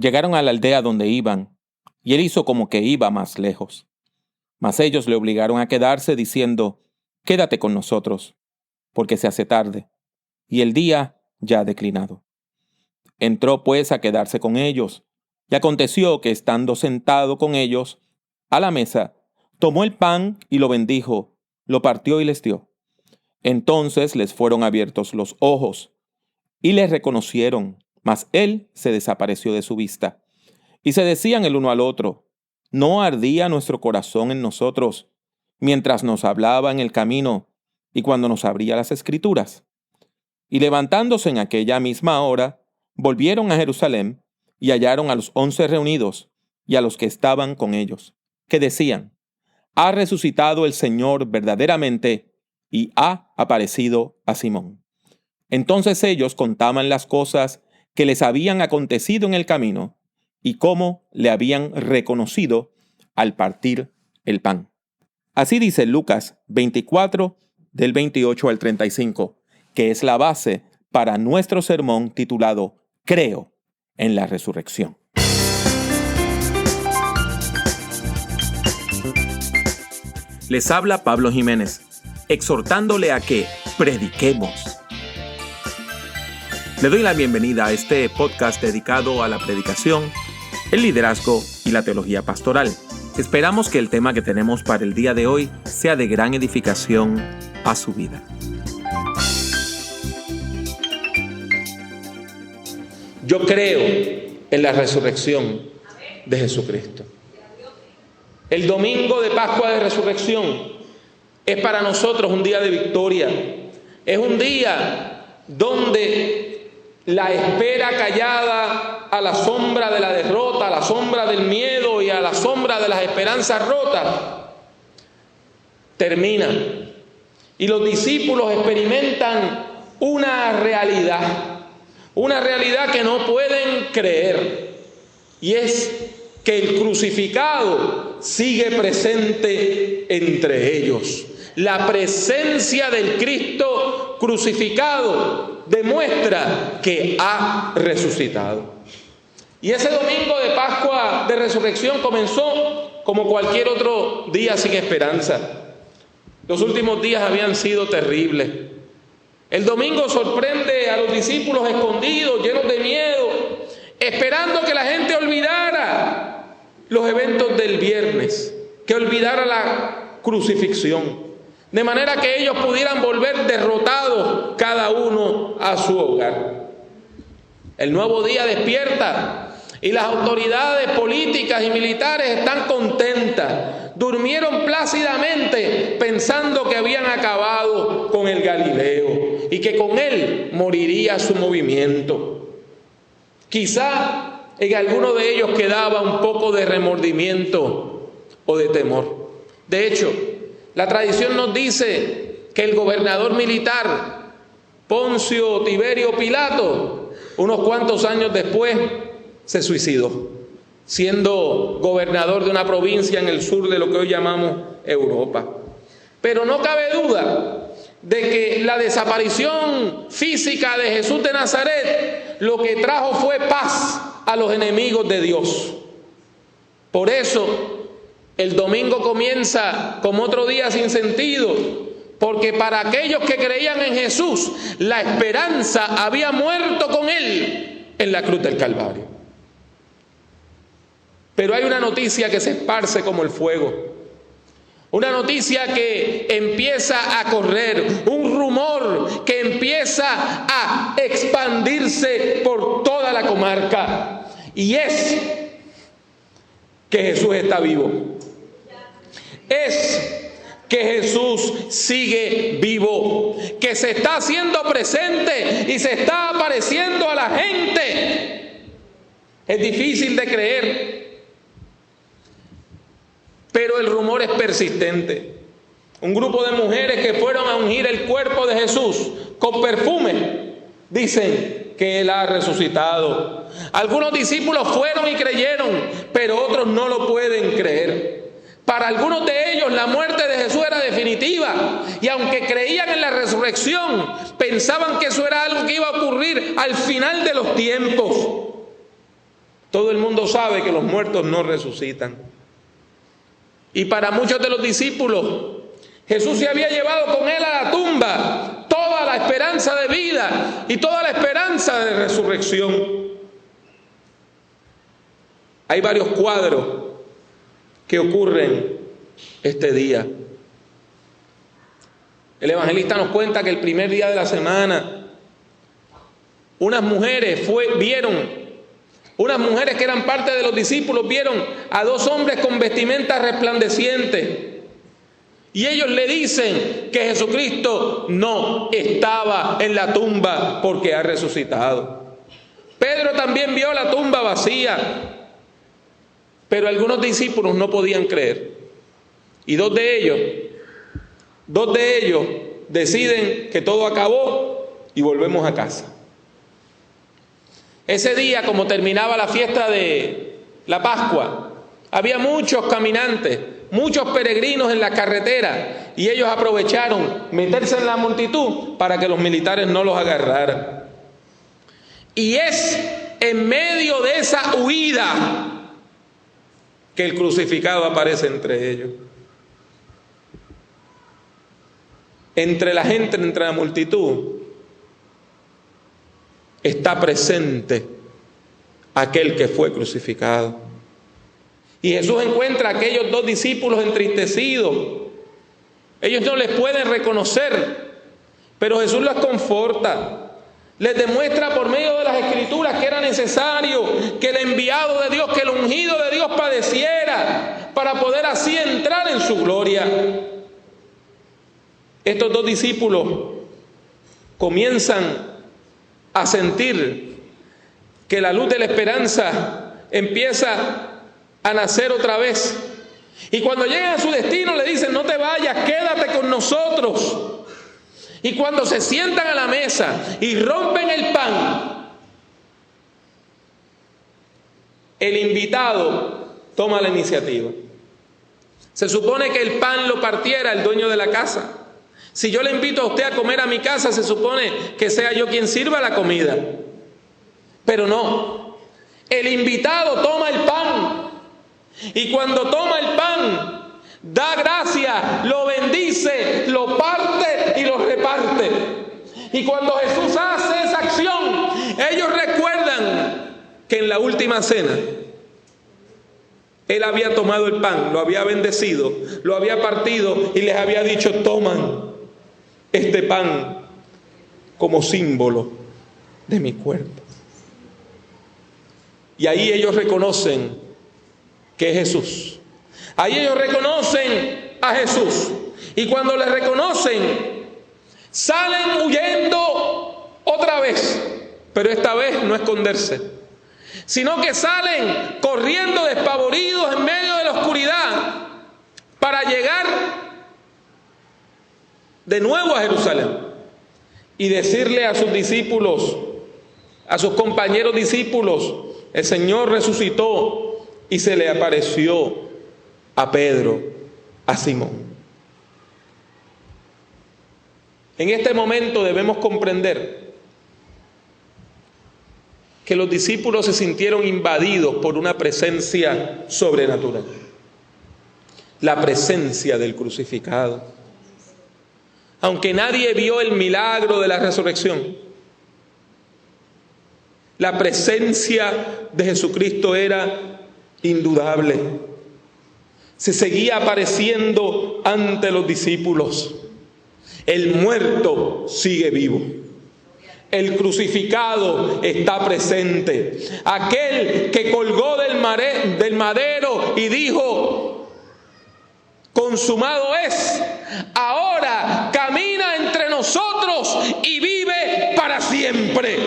Llegaron a la aldea donde iban, y él hizo como que iba más lejos. Mas ellos le obligaron a quedarse, diciendo: «Quédate con nosotros, porque se hace tarde, y el día ya ha declinado». Entró pues a quedarse con ellos, y aconteció que estando sentado con ellos a la mesa, tomó el pan y lo bendijo, lo partió y les dio. Entonces les fueron abiertos los ojos, y le reconocieron, mas él se desapareció de su vista. Y se decían el uno al otro: ¿no ardía nuestro corazón en nosotros mientras nos hablaba en el camino y cuando nos abría las Escrituras? Y levantándose en aquella misma hora, volvieron a Jerusalén y hallaron a los 11 reunidos y a los que estaban con ellos, que decían: «Ha resucitado el Señor verdaderamente y ha aparecido a Simón». Entonces ellos contaban las cosas que les habían acontecido en el camino y cómo le habían reconocido al partir el pan. Así dice Lucas 24, del 28 al 35, que es la base para nuestro sermón titulado «Creo en la resurrección». Les habla Pablo Jiménez, exhortándole a que prediquemos. Le doy la bienvenida a este podcast dedicado a la predicación, el liderazgo y la teología pastoral. Esperamos que el tema que tenemos para el día de hoy sea de gran edificación a su vida. Yo creo en la resurrección de Jesucristo. El domingo de Pascua de Resurrección es para nosotros un día de victoria. Es un día donde la espera callada a la sombra de la derrota, a la sombra del miedo y a la sombra de las esperanzas rotas termina. Y los discípulos experimentan una realidad que no pueden creer. Y es que el crucificado sigue presente entre ellos. La presencia del Cristo crucificado demuestra que ha resucitado. Y ese domingo de Pascua de Resurrección comenzó como cualquier otro día sin esperanza. Los últimos días habían sido terribles. El domingo sorprende a los discípulos escondidos, llenos de miedo, esperando que la gente olvidara los eventos del viernes, que olvidara la crucifixión, de manera que ellos pudieran volver derrotados cada uno a su hogar. El nuevo día despierta y las autoridades políticas y militares están contentas. Durmieron plácidamente pensando que habían acabado con el Galileo y que con él moriría su movimiento. Quizá en alguno de ellos quedaba un poco de remordimiento o de temor. De hecho, la tradición nos dice que el gobernador militar, Poncio Tiberio Pilato, unos cuantos años después, se suicidó, siendo gobernador de una provincia en el sur de lo que hoy llamamos Europa. Pero no cabe duda de que la desaparición física de Jesús de Nazaret lo que trajo fue paz a los enemigos de Dios. Por eso, el domingo comienza como otro día sin sentido, porque para aquellos que creían en Jesús, la esperanza había muerto con él en la cruz del Calvario. Pero hay una noticia que se esparce como el fuego, una noticia que empieza a correr, un rumor que empieza a expandirse por toda la comarca, y es que Jesús está vivo. Es que Jesús sigue vivo, que se está haciendo presente y se está apareciendo a la gente. Es difícil de creer, pero el rumor es persistente. Un grupo de mujeres que fueron a ungir el cuerpo de Jesús con perfume dicen que Él ha resucitado. Algunos discípulos fueron y creyeron, pero otros no lo pueden creer. Para algunos de ellos la muerte de Jesús era definitiva, y aunque creían en la resurrección, pensaban que eso era algo que iba a ocurrir al final de los tiempos. Todo el mundo sabe que los muertos no resucitan. Y para muchos de los discípulos, Jesús se había llevado con él a la tumba toda la esperanza de vida y toda la esperanza de resurrección. Hay varios cuadros que ocurren este día. El evangelista nos cuenta que el primer día de la semana, unas mujeres que eran parte de los discípulos, vieron a dos hombres con vestimentas resplandecientes. Y ellos le dicen que Jesucristo no estaba en la tumba porque ha resucitado. Pedro también vio la tumba vacía, pero algunos discípulos no podían creer. Y dos de ellos deciden que todo acabó y volvemos a casa. Ese día, como terminaba la fiesta de la Pascua, había muchos caminantes, muchos peregrinos en la carretera, y ellos aprovecharon meterse en la multitud para que los militares no los agarraran. Y es en medio de esa huida que el crucificado aparece entre ellos. Entre la gente, entre la multitud, está presente aquel que fue crucificado. Y Jesús encuentra a aquellos dos discípulos entristecidos. Ellos no les pueden reconocer, pero Jesús los conforta. Les demuestra por medio de las Escrituras que era necesario que el enviado de Dios, que el ungido de Dios padeciera para poder así entrar en su gloria. Estos dos discípulos comienzan a sentir que la luz de la esperanza empieza a nacer otra vez. Y cuando llegan a su destino le dicen: no te vayas, quédate con nosotros. Y cuando se sientan a la mesa y rompen el pan, el invitado toma la iniciativa. Se supone que el pan lo partiera el dueño de la casa. Si yo le invito a usted a comer a mi casa, se supone que sea yo quien sirva la comida. Pero no, el invitado toma el pan, y cuando toma el pan, da gracias, lo bendice, lo parte y lo reparte. Y cuando Jesús hace esa acción, ellos recuerdan que en la última cena Él había tomado el pan, lo había bendecido, lo había partido y les había dicho: toman este pan como símbolo de mi cuerpo. Y ahí ellos reconocen que es Jesús. Ahí ellos reconocen a Jesús. Y cuando le reconocen, salen huyendo otra vez. Pero esta vez no esconderse, sino que salen corriendo despavoridos en medio de la oscuridad para llegar de nuevo a Jerusalén y decirle a sus discípulos, a sus compañeros discípulos: el Señor resucitó y se le apareció a Pedro, a Simón. En este momento debemos comprender que los discípulos se sintieron invadidos por una presencia sobrenatural, la presencia del crucificado. Aunque nadie vio el milagro de la resurrección, la presencia de Jesucristo era indudable. Se seguía apareciendo ante los discípulos. El muerto sigue vivo. El crucificado está presente. Aquel que colgó del madero y dijo: consumado es, ahora camina entre nosotros y vive para siempre.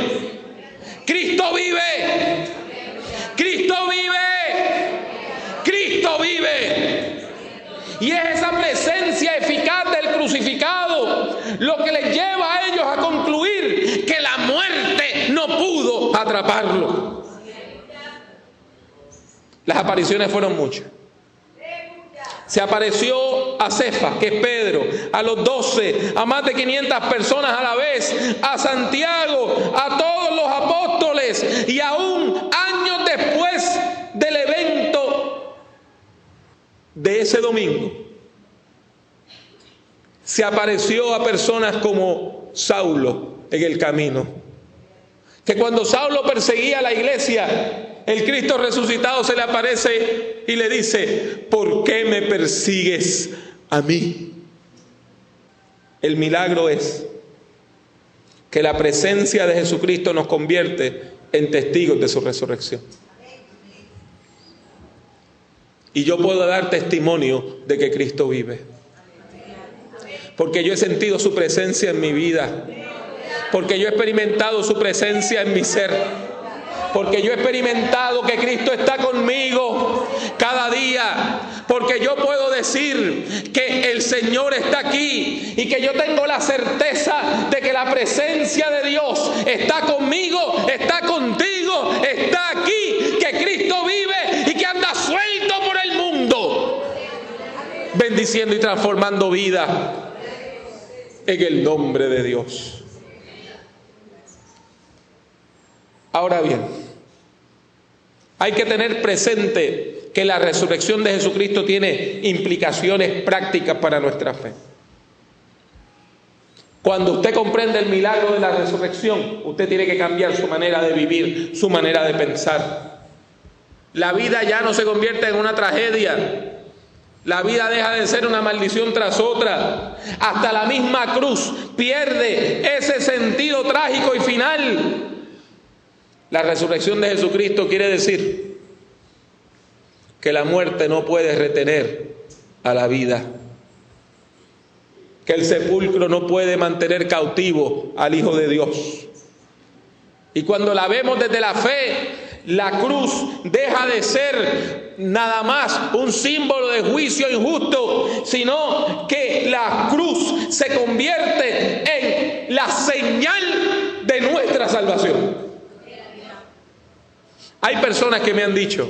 Cristo vive. Cristo vive. Cristo vive. Y es esa presencia eficaz del crucificado lo que les lleva a ellos a concluir que la muerte no pudo atraparlo. Las apariciones fueron muchas. Se apareció a Cefas, que es Pedro, a los 12, a más de 500 personas a la vez, a Santiago, a todos los apóstoles, y aún años después de ese domingo se apareció a personas como Saulo en el camino. Que cuando Saulo perseguía a la iglesia, el Cristo resucitado se le aparece y le dice: ¿por qué me persigues a mí? El milagro es que la presencia de Jesucristo nos convierte en testigos de su resurrección. Y yo puedo dar testimonio de que Cristo vive. Porque yo he sentido su presencia en mi vida. Porque yo he experimentado su presencia en mi ser. Porque yo he experimentado que Cristo está conmigo cada día. Porque yo puedo decir que el Señor está aquí y que yo tengo la certeza de que la presencia de Dios está conmigo, está contigo, está aquí, que Cristo vive y que anda suelto por el mundo, bendiciendo y transformando vida en el nombre de Dios. Ahora bien, hay que tener presente que la resurrección de Jesucristo tiene implicaciones prácticas para nuestra fe. Cuando usted comprende el milagro de la resurrección, usted tiene que cambiar su manera de vivir, su manera de pensar. La vida ya no se convierte en una tragedia. La vida deja de ser una maldición tras otra. Hasta la misma cruz pierde ese sentido trágico y final. La resurrección de Jesucristo quiere decir que la muerte no puede retener a la vida, que el sepulcro no puede mantener cautivo al Hijo de Dios. Y cuando la vemos desde la fe, la cruz deja de ser nada más un símbolo de juicio injusto, sino que la cruz se convierte en la señal de nuestra salvación. Hay personas que me han dicho: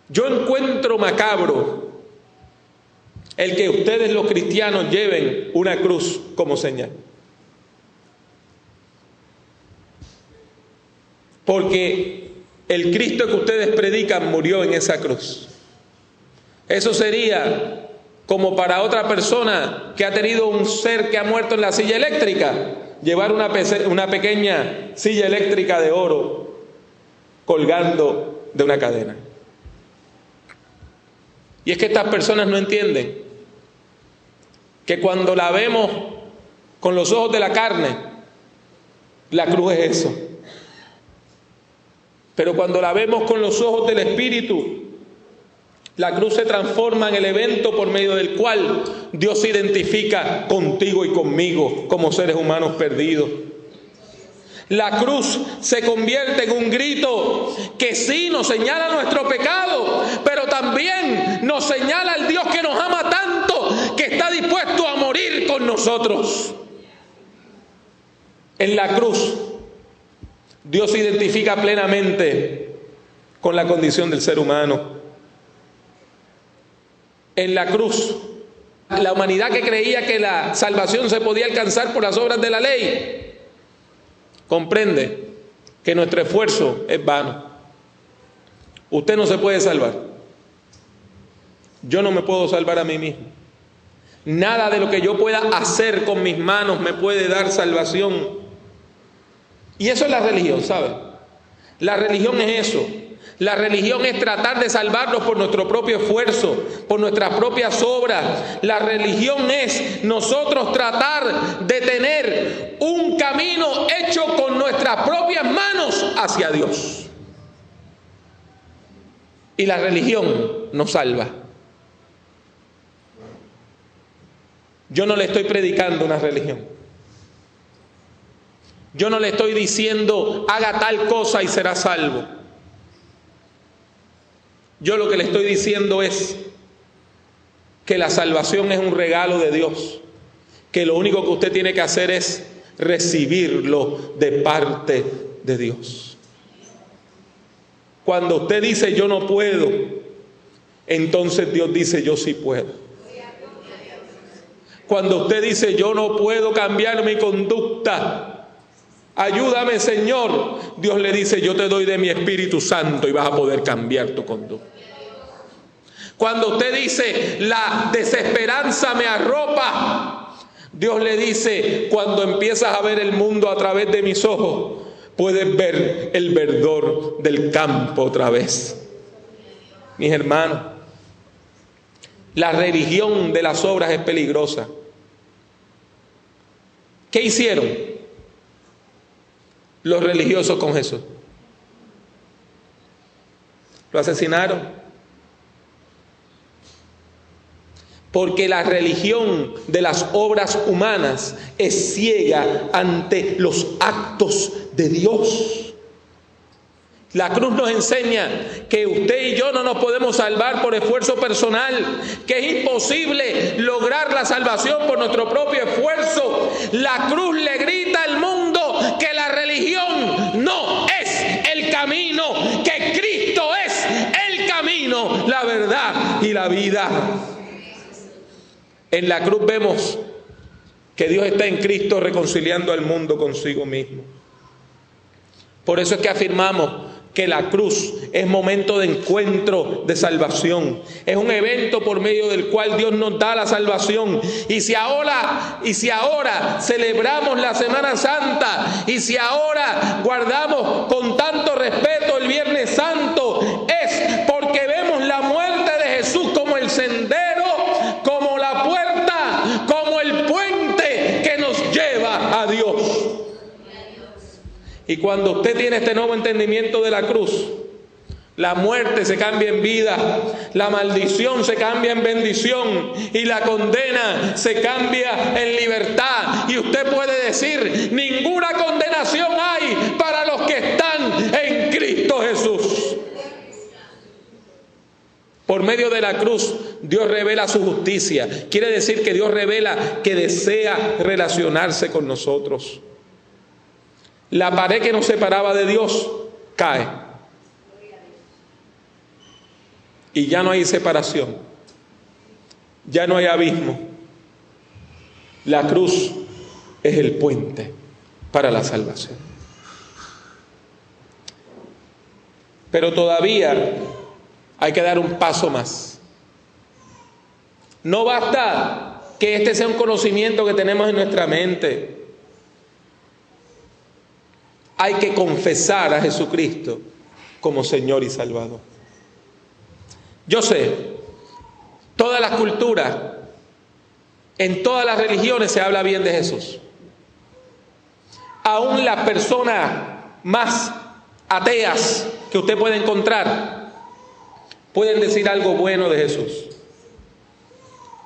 yo encuentro macabro el que ustedes los cristianos lleven una cruz como señal. Porque el Cristo que ustedes predican murió en esa cruz. Eso sería como para otra persona que ha tenido un ser que ha muerto en la silla eléctrica, llevar una pequeña silla eléctrica de oro colgando de una cadena. Y es que estas personas no entienden que cuando la vemos con los ojos de la carne, la cruz es eso. Pero cuando la vemos con los ojos del Espíritu, la cruz se transforma en el evento por medio del cual Dios se identifica contigo y conmigo como seres humanos perdidos. La cruz se convierte en un grito que sí nos señala nuestro pecado, pero también nos señala al Dios que nos ama tanto, que está dispuesto a morir con nosotros. En la cruz, Dios se identifica plenamente con la condición del ser humano. En la cruz, la humanidad que creía que la salvación se podía alcanzar por las obras de la ley, comprende que nuestro esfuerzo es vano. Usted no se puede salvar. Yo no me puedo salvar a mí mismo. Nada de lo que yo pueda hacer con mis manos me puede dar salvación. Y eso es la religión, ¿sabe? La religión es eso. La religión es tratar de salvarnos por nuestro propio esfuerzo, por nuestras propias obras. La religión es nosotros tratar de tener un camino hecho con nuestras propias manos hacia Dios. Y la religión nos salva. Yo no le estoy predicando una religión. Yo no le estoy diciendo haga tal cosa y será salvo. Yo lo que le estoy diciendo es que la salvación es un regalo de Dios, que lo único que usted tiene que hacer es recibirlo de parte de Dios. Cuando usted dice yo no puedo, entonces Dios dice yo sí puedo. Cuando usted dice yo no puedo cambiar mi conducta, ayúdame Señor, Dios le dice yo te doy de mi Espíritu Santo y vas a poder cambiar tu conducta. Cuando usted dice, la desesperanza me arropa, Dios le dice, cuando empiezas a ver el mundo a través de mis ojos, puedes ver el verdor del campo otra vez. Mis hermanos, la religión de las obras es peligrosa. ¿Qué hicieron los religiosos con Jesús? Lo asesinaron. Porque la religión de las obras humanas es ciega ante los actos de Dios. La cruz nos enseña que usted y yo no nos podemos salvar por esfuerzo personal, que es imposible lograr la salvación por nuestro propio esfuerzo. La cruz le grita al mundo que la religión no es el camino, que Cristo es el camino, la verdad y la vida. En la cruz vemos que Dios está en Cristo reconciliando al mundo consigo mismo. Por eso es que afirmamos que la cruz es momento de encuentro, de salvación. Es un evento por medio del cual Dios nos da la salvación. Y si ahora celebramos la Semana Santa, y si ahora guardamos con tanto respeto el Viernes Santo, es porque vemos la muerte de Jesús como el sendero, como la puerta, como el puente que nos lleva a Dios. Y cuando usted tiene este nuevo entendimiento de la cruz, la muerte se cambia en vida, la maldición se cambia en bendición y la condena se cambia en libertad. Y usted puede decir, ninguna condenación hay para los que están en Cristo Jesús. Por medio de la cruz, Dios revela su justicia. Quiere decir que Dios revela que desea relacionarse con nosotros. La pared que nos separaba de Dios cae. Y ya no hay separación. Ya no hay abismo. La cruz es el puente para la salvación. Pero todavía hay que dar un paso más. No basta que este sea un conocimiento que tenemos en nuestra mente. Hay que confesar a Jesucristo como Señor y Salvador. Yo sé, todas las culturas, en todas las religiones se habla bien de Jesús. Aún las personas más ateas que usted puede encontrar pueden decir algo bueno de Jesús.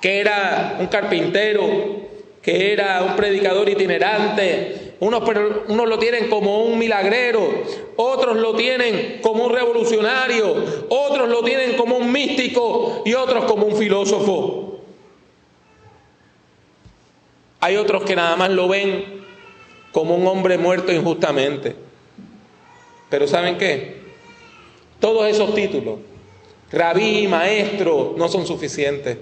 Que era un carpintero, que era un predicador itinerante. Unos lo tienen como un milagrero, otros lo tienen como un revolucionario, otros lo tienen como un místico y otros como un filósofo. Hay otros que nada más lo ven como un hombre muerto injustamente. Pero ¿saben qué? Todos esos títulos, rabí, maestro, no son suficientes.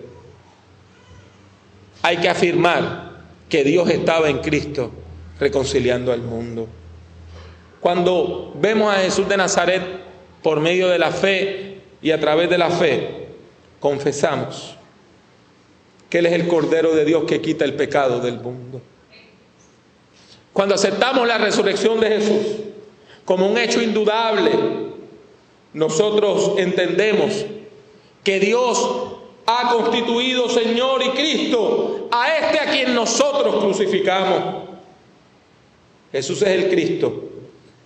Hay que afirmar que Dios estaba en Cristo reconciliando al mundo. Cuando vemos a Jesús de Nazaret por medio de la fe y a través de la fe, confesamos que Él es el Cordero de Dios que quita el pecado del mundo. Cuando aceptamos la resurrección de Jesús como un hecho indudable, nosotros entendemos que Dios ha constituido Señor y Cristo a este a quien nosotros crucificamos. Jesús es el Cristo,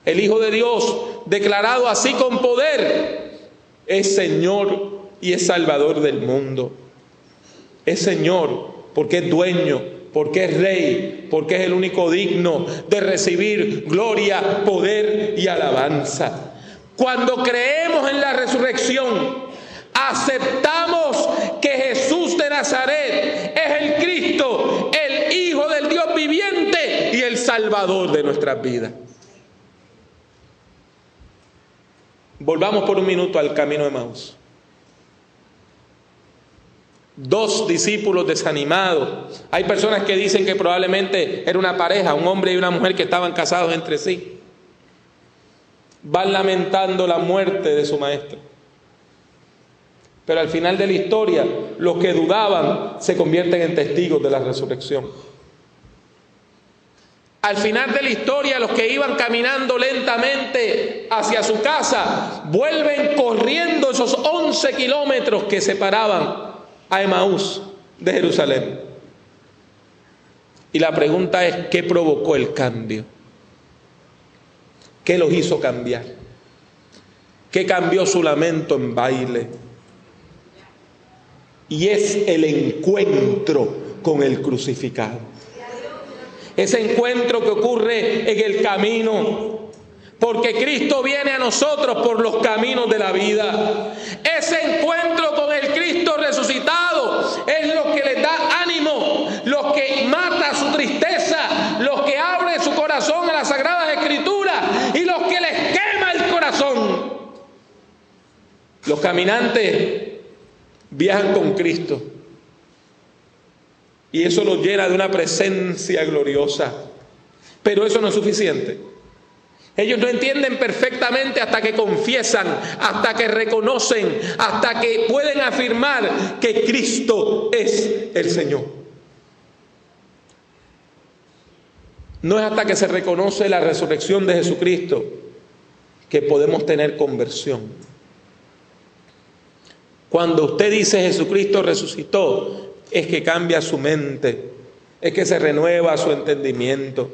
el Hijo de Dios, declarado así con poder. Es Señor y es Salvador del mundo. Es Señor porque es dueño, porque es Rey, porque es el único digno de recibir gloria, poder y alabanza. Cuando creemos en la resurrección, aceptamos que Jesús de Nazaret es el Cristo, el Hijo del Dios viviente y el Salvador de nuestras vidas. Volvamos por un minuto al camino de Emaús. 2 discípulos desanimados. Hay personas que dicen que probablemente era una pareja, un hombre y una mujer que estaban casados entre sí. Van lamentando la muerte de su maestro. Pero al final de la historia, los que dudaban se convierten en testigos de la resurrección. Al final de la historia, los que iban caminando lentamente hacia su casa, vuelven corriendo esos 11 kilómetros que separaban a Emaús de Jerusalén. Y la pregunta es, ¿qué provocó el cambio? ¿Qué los hizo cambiar? ¿Qué cambió su lamento en baile? Y es el encuentro con el crucificado. Ese encuentro que ocurre en el camino, porque Cristo viene a nosotros por los caminos de la vida. Ese encuentro con el Cristo resucitado es lo que les da ánimo, lo que mata su tristeza, lo que abre su corazón a las Sagradas Escrituras y los que les quema el corazón. Los caminantes viajan con Cristo y eso los llena de una presencia gloriosa, pero eso no es suficiente. Ellos no entienden perfectamente hasta que confiesan, hasta que reconocen, hasta que pueden afirmar que Cristo es el Señor. No es hasta que se reconoce la resurrección de Jesucristo que podemos tener conversión. Cuando usted dice Jesucristo resucitó, es que cambia su mente, es que se renueva su entendimiento.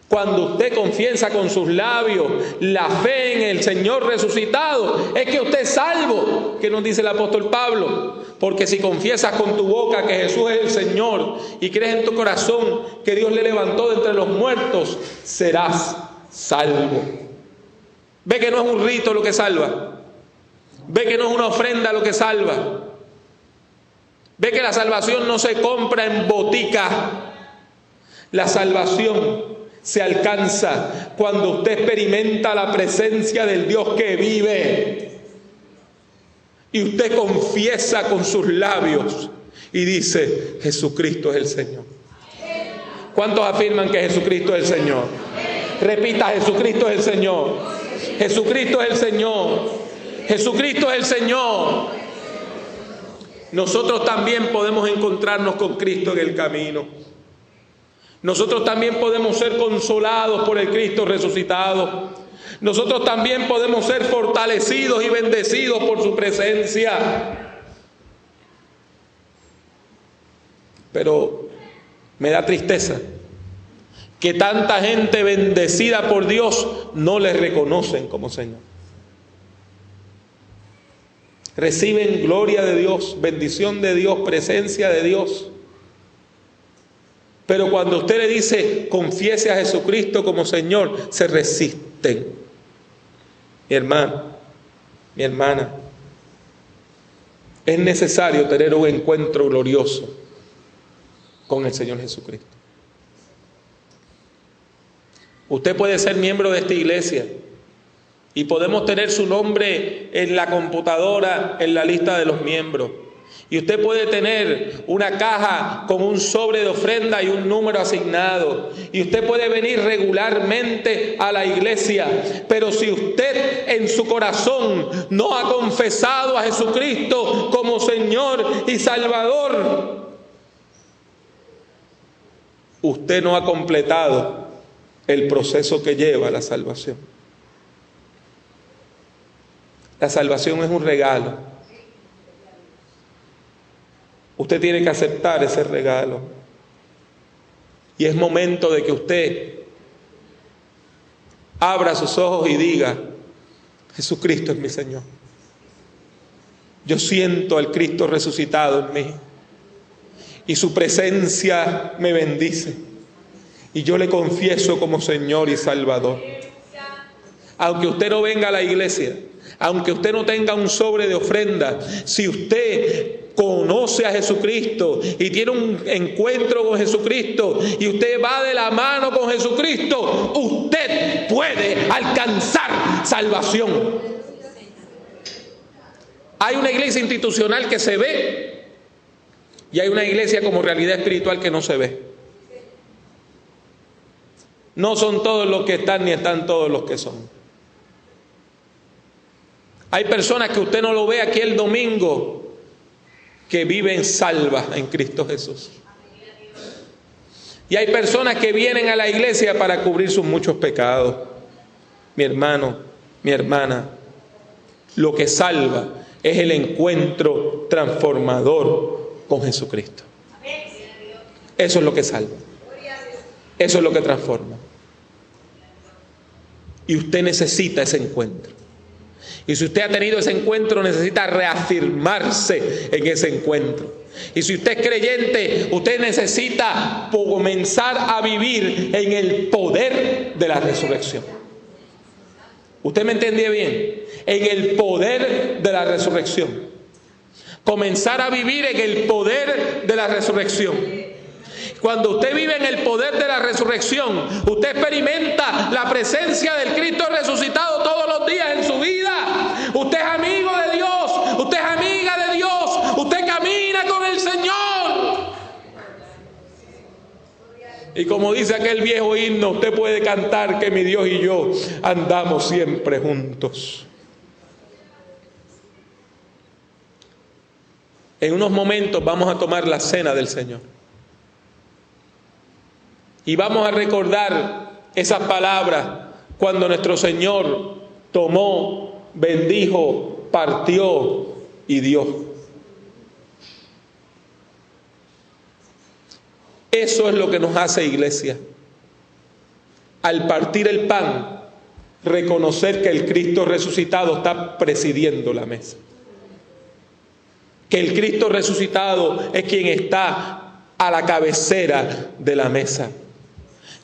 Cuando usted confiesa con sus labios la fe en el Señor resucitado, es que usted es salvo, que nos dice el apóstol Pablo. Porque si confiesas con tu boca que Jesús es el Señor y crees en tu corazón que Dios le levantó de entre los muertos, serás salvo. Ve que no es un rito lo que salva. Ve que no es una ofrenda lo que salva. Ve que la salvación no se compra en botica. La salvación se alcanza cuando usted experimenta la presencia del Dios que vive. Y usted confiesa con sus labios y dice, Jesucristo es el Señor. ¿Cuántos afirman que Jesucristo es el Señor? Repita, Jesucristo es el Señor. Jesucristo es el Señor. Jesucristo es el Señor. Nosotros también podemos encontrarnos con Cristo en el camino. Nosotros también podemos ser consolados por el Cristo resucitado. Nosotros también podemos ser fortalecidos y bendecidos por su presencia. Pero me da tristeza que tanta gente bendecida por Dios no le reconocen como Señor. Reciben gloria de Dios, bendición de Dios, presencia de Dios. Pero cuando usted le dice, confiese a Jesucristo como Señor, se resisten. Mi hermano, mi hermana, es necesario tener un encuentro glorioso con el Señor Jesucristo. Usted puede ser miembro de esta iglesia y podemos tener su nombre en la computadora, en la lista de los miembros. Y usted puede tener una caja con un sobre de ofrenda y un número asignado. Y usted puede venir regularmente a la iglesia. Pero si usted en su corazón no ha confesado a Jesucristo como Señor y Salvador, usted no ha completado el proceso que lleva a la salvación. La salvación es un regalo. Usted tiene que aceptar ese regalo. Y es momento de que usted abra sus ojos y diga, Jesucristo es mi Señor. Yo siento al Cristo resucitado en mí. Y su presencia me bendice. Y yo le confieso como Señor y Salvador. Aunque usted no venga a la iglesia, aunque usted no tenga un sobre de ofrenda, si usted conoce a Jesucristo y tiene un encuentro con Jesucristo y usted va de la mano con Jesucristo, usted puede alcanzar salvación. Hay una iglesia institucional que se ve y hay una iglesia como realidad espiritual que no se ve. No son todos los que están ni están todos los que son. Hay personas que usted no lo ve aquí el domingo que viven salvas en Cristo Jesús. Y hay personas que vienen a la iglesia para cubrir sus muchos pecados. Mi hermano, mi hermana, lo que salva es el encuentro transformador con Jesucristo. Eso es lo que salva. Eso es lo que transforma. Y usted necesita ese encuentro. Y si usted ha tenido ese encuentro, necesita reafirmarse en ese encuentro. Y si usted es creyente, usted necesita comenzar a vivir en el poder de la resurrección. ¿Usted me entendía bien? En el poder de la resurrección. Comenzar a vivir en el poder de la resurrección. Cuando usted vive en el poder de la resurrección, usted experimenta la presencia del Cristo resucitado todos los días en su vida. Usted es amigo de Dios, usted es amiga de Dios, usted camina con el Señor. Y como dice aquel viejo himno, usted puede cantar que mi Dios y yo andamos siempre juntos. En unos momentos vamos a tomar la cena del Señor. Y vamos a recordar esas palabras cuando nuestro Señor tomó, bendijo, partió y dio. Eso es lo que nos hace iglesia. Al partir el pan, reconocer que el Cristo resucitado está presidiendo la mesa. Que el Cristo resucitado es quien está a la cabecera de la mesa.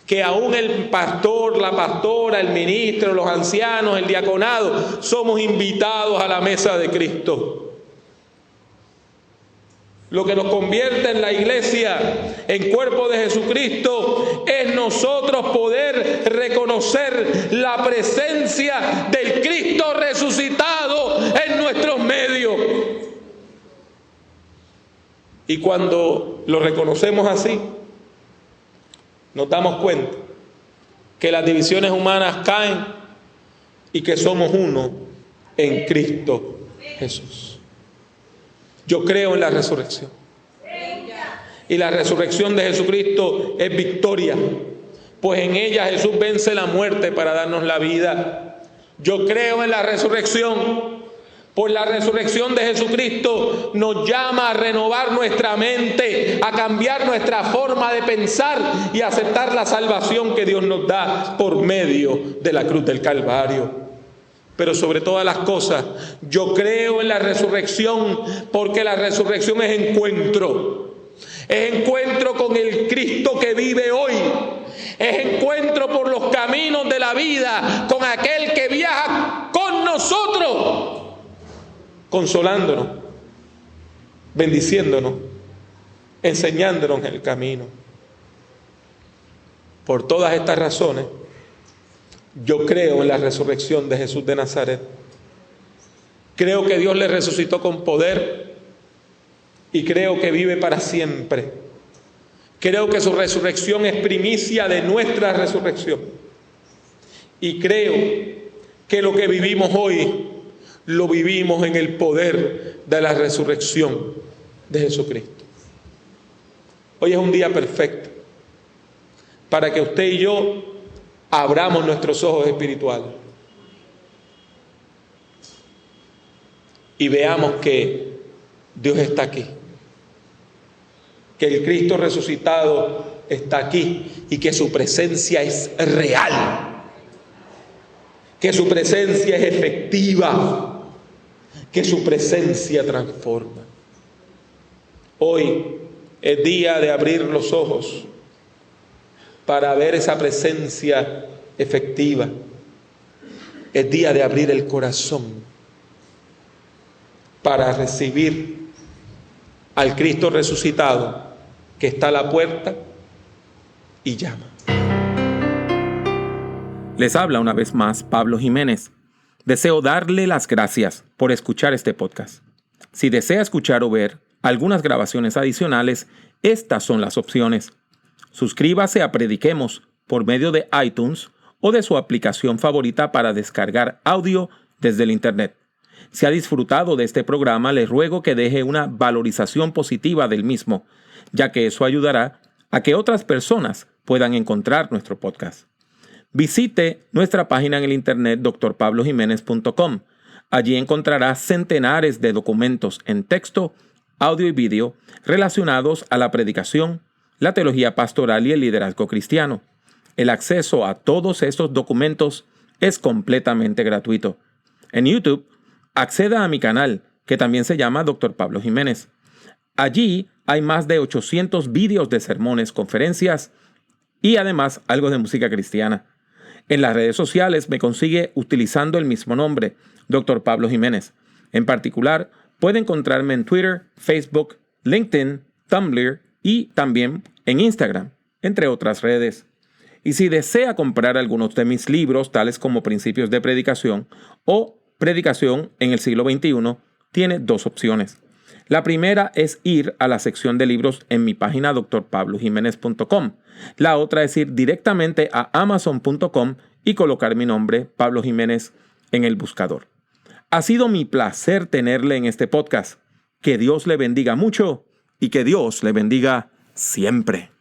Que aún el pastor, la pastora, el ministro, los ancianos, el diaconado, somos invitados a la mesa de Cristo. Lo que nos convierte en la iglesia, en cuerpo de Jesucristo, es nosotros poder reconocer la presencia del Cristo resucitado en nuestros medios. Y cuando lo reconocemos así, nos damos cuenta que las divisiones humanas caen y que somos uno en Cristo Jesús. Yo creo en la resurrección. Y la resurrección de Jesucristo es victoria, pues en ella Jesús vence la muerte para darnos la vida. Yo creo en la resurrección. Por la resurrección de Jesucristo nos llama a renovar nuestra mente, a cambiar nuestra forma de pensar y a aceptar la salvación que Dios nos da por medio de la cruz del Calvario. Pero sobre todas las cosas, yo creo en la resurrección porque la resurrección es encuentro. Es encuentro con el Cristo que vive hoy. Es encuentro por los caminos de la vida con aquel que viaja con nosotros, consolándonos, bendiciéndonos, enseñándonos el camino. Por todas estas razones, yo creo en la resurrección de Jesús de Nazaret. Creo que Dios le resucitó con poder y creo que vive para siempre. Creo que su resurrección es primicia de nuestra resurrección. Y creo que lo que vivimos hoy lo vivimos en el poder de la resurrección de Jesucristo. Hoy es un día perfecto para que usted y yo abramos nuestros ojos espirituales y veamos que Dios está aquí, que el Cristo resucitado está aquí y que su presencia es real, que su presencia es efectiva, que su presencia transforma. Hoy es día de abrir los ojos para ver esa presencia efectiva. Es día de abrir el corazón para recibir al Cristo resucitado que está a la puerta y llama. Les habla una vez más Pablo Jiménez. Deseo darle las gracias por escuchar este podcast. Si desea escuchar o ver algunas grabaciones adicionales, estas son las opciones. Suscríbase a Prediquemos por medio de iTunes o de su aplicación favorita para descargar audio desde el Internet. Si ha disfrutado de este programa, le ruego que deje una valorización positiva del mismo, ya que eso ayudará a que otras personas puedan encontrar nuestro podcast. Visite nuestra página en el internet drpablojimenez.com. Allí encontrará centenares de documentos en texto, audio y vídeo relacionados a la predicación, la teología pastoral y el liderazgo cristiano. El acceso a todos estos documentos es completamente gratuito. En YouTube, acceda a mi canal, que también se llama Dr. Pablo Jiménez. Allí hay más de 800 vídeos de sermones, conferencias y además algo de música cristiana. En las redes sociales me consigue utilizando el mismo nombre, Dr. Pablo Jiménez. En particular, puede encontrarme en Twitter, Facebook, LinkedIn, Tumblr y también en Instagram, entre otras redes. Y si desea comprar algunos de mis libros, tales como Principios de Predicación o Predicación en el siglo XXI, tiene dos opciones. La primera es ir a la sección de libros en mi página drpablojimenez.com. La otra es ir directamente a amazon.com y colocar mi nombre, Pablo Jiménez, en el buscador. Ha sido mi placer tenerle en este podcast. Que Dios le bendiga mucho y que Dios le bendiga siempre.